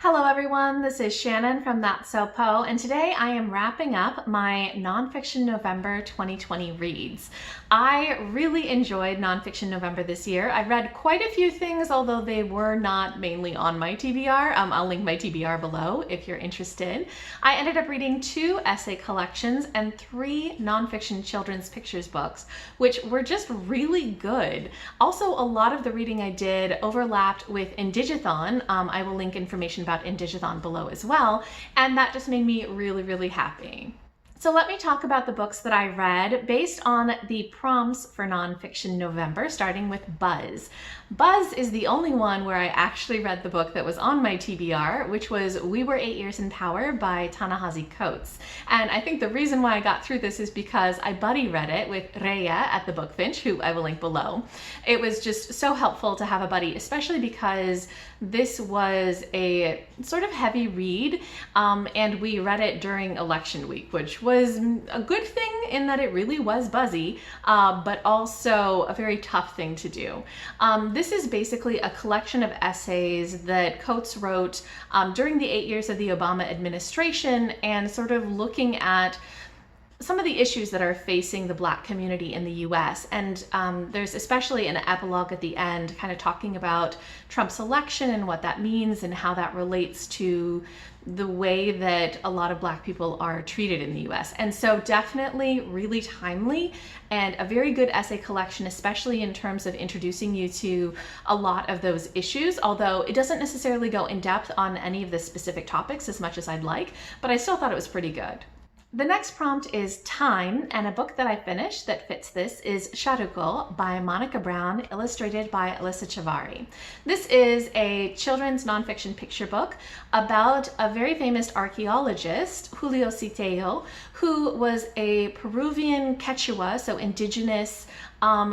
Hello everyone, this is Shannon from That's So Po, and today I am wrapping up my Nonfiction November 2020 reads. I really enjoyed Nonfiction November this year. I read quite a few things, although they were not mainly on my TBR. I'll link my TBR below if you're interested. I ended up reading 2 essay collections and 3 nonfiction children's pictures books, which were just really good. Also, a lot of the reading I did overlapped with IndigAthon. I will link information about IndigAthon below as well, and that just made me really happy. So let me talk about the books that I read based on the prompts for Nonfiction November, starting with Buzz. Buzz is the only one where I actually read the book that was on my TBR, which was We Were 8 Years in Power by Ta-Nehisi. And I think the reason why I got through this is because I buddy read it with Reija at the book Finch, who I will link below. It was just so helpful to have a buddy, especially because this was a sort of heavy read, and we read it during election week, which was a good thing in that it really was buzzy, but also a very tough thing to do. This is basically a collection of essays that Coates wrote during the 8 years of the Obama administration, and sort of looking at some of the issues that are facing the Black community in the US. And there's especially an epilogue at the end kind of talking about Trump's election and what that means and how that relates to the way that a lot of Black people are treated in the US. And so definitely really timely and a very good essay collection, especially in terms of introducing you to a lot of those issues, although it doesn't necessarily go in depth on any of the specific topics as much as I'd like, but I still thought it was pretty good. The next prompt is Time, and a book that I finished that fits this is Sharuko by Monica Brown, illustrated by Elisa Chavarri. This is a children's nonfiction picture book about a very famous archaeologist, Julio Citeo, who was a Peruvian Quechua, so indigenous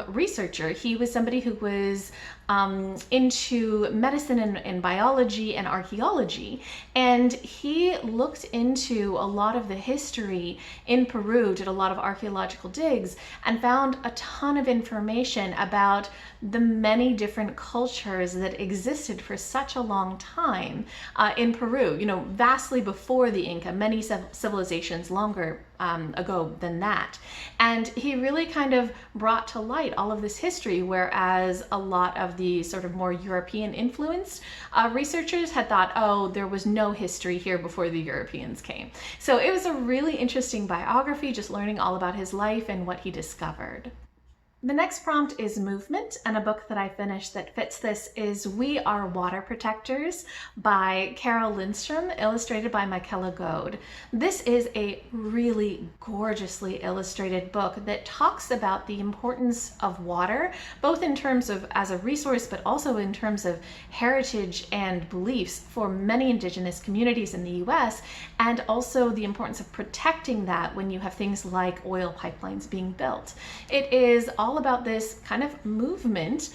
researcher. He was somebody who was into medicine and biology and archaeology, and he looked into a lot of the history in Peru, did a lot of archaeological digs, and found a ton of information about the many different cultures that existed for such a long time in Peru, vastly before the Inca, many civilizations longer ago than that. And he really kind of brought to light all of this history, whereas a lot of the sort of more European influenced researchers had thought, oh, there was no history here before the Europeans came. So it was a really interesting biography, just learning all about his life and what he discovered. The next prompt is Movement, and a book that I finished that fits this is We Are Water Protectors by Carole Lindstrom, illustrated by Michaela Goade. This is a really gorgeously illustrated book that talks about the importance of water, both in terms of as a resource, but also in terms of heritage and beliefs for many indigenous communities in the US, and also the importance of protecting that when you have things like oil pipelines being built. It is all about this kind of movement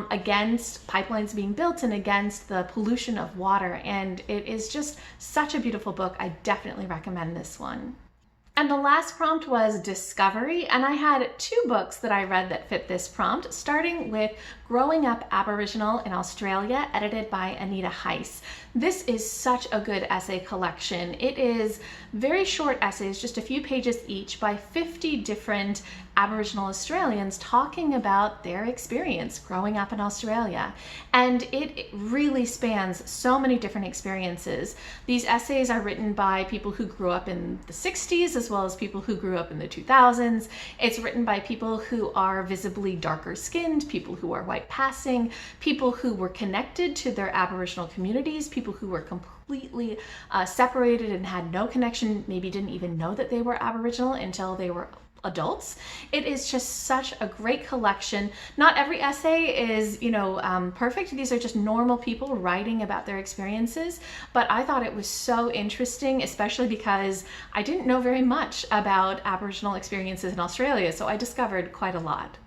against pipelines being built and against the pollution of water, and it is just such a beautiful book. I definitely recommend this one. And the last prompt was Discovery, and I had 2 books that I read that fit this prompt, starting with Growing Up Aboriginal in Australia, edited by Anita Heiss. This is such a good essay collection. It is very short essays, just a few pages each, by 50 different Aboriginal Australians talking about their experience growing up in Australia. And it really spans so many different experiences. These essays are written by people who grew up in the 60s as well as people who grew up in the 2000s. It's written by people who are visibly darker skinned, people who are white passing, people who were connected to their Aboriginal communities, people who were completely separated and had no connection, maybe didn't even know that they were Aboriginal until they were adults. It is just such a great collection. Not every essay is, perfect. These are just normal people writing about their experiences, but I thought it was so interesting, especially because I didn't know very much about Aboriginal experiences in Australia, so I discovered quite a lot.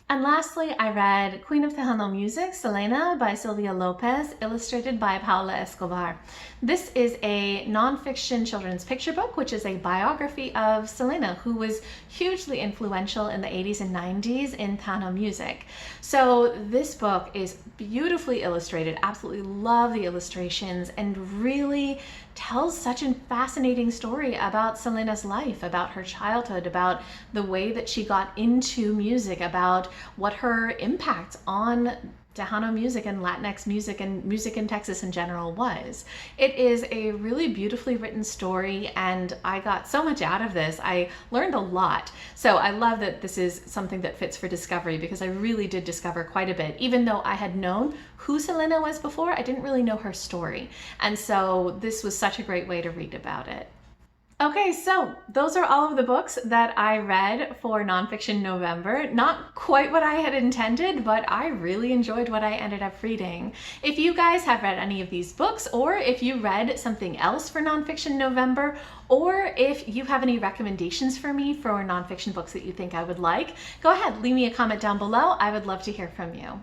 And lastly, I read Queen of Tejano Music, Selena by Sylvia Lopez, illustrated by Paula Escobar. This is a nonfiction children's picture book, which is a biography of Selena, who was hugely influential in the 80s and 90s in Tejano music. So this book is beautifully illustrated. Absolutely love the illustrations, and really tells such a fascinating story about Selena's life, about her childhood, about the way that she got into music, about what her impact on Tejano music and Latinx music and music in Texas in general was. It is a really beautifully written story, and I got so much out of this. I learned a lot. So I love that this is something that fits for discovery, because I really did discover quite a bit. Even though I had known who Selena was before, I didn't really know her story. And so this was such a great way to read about it. Okay, so those are all of the books that I read for Nonfiction November. Not quite what I had intended, but I really enjoyed what I ended up reading. If you guys have read any of these books, or if you read something else for Nonfiction November, or if you have any recommendations for me for nonfiction books that you think I would like, go ahead, leave me a comment down below. I would love to hear from you.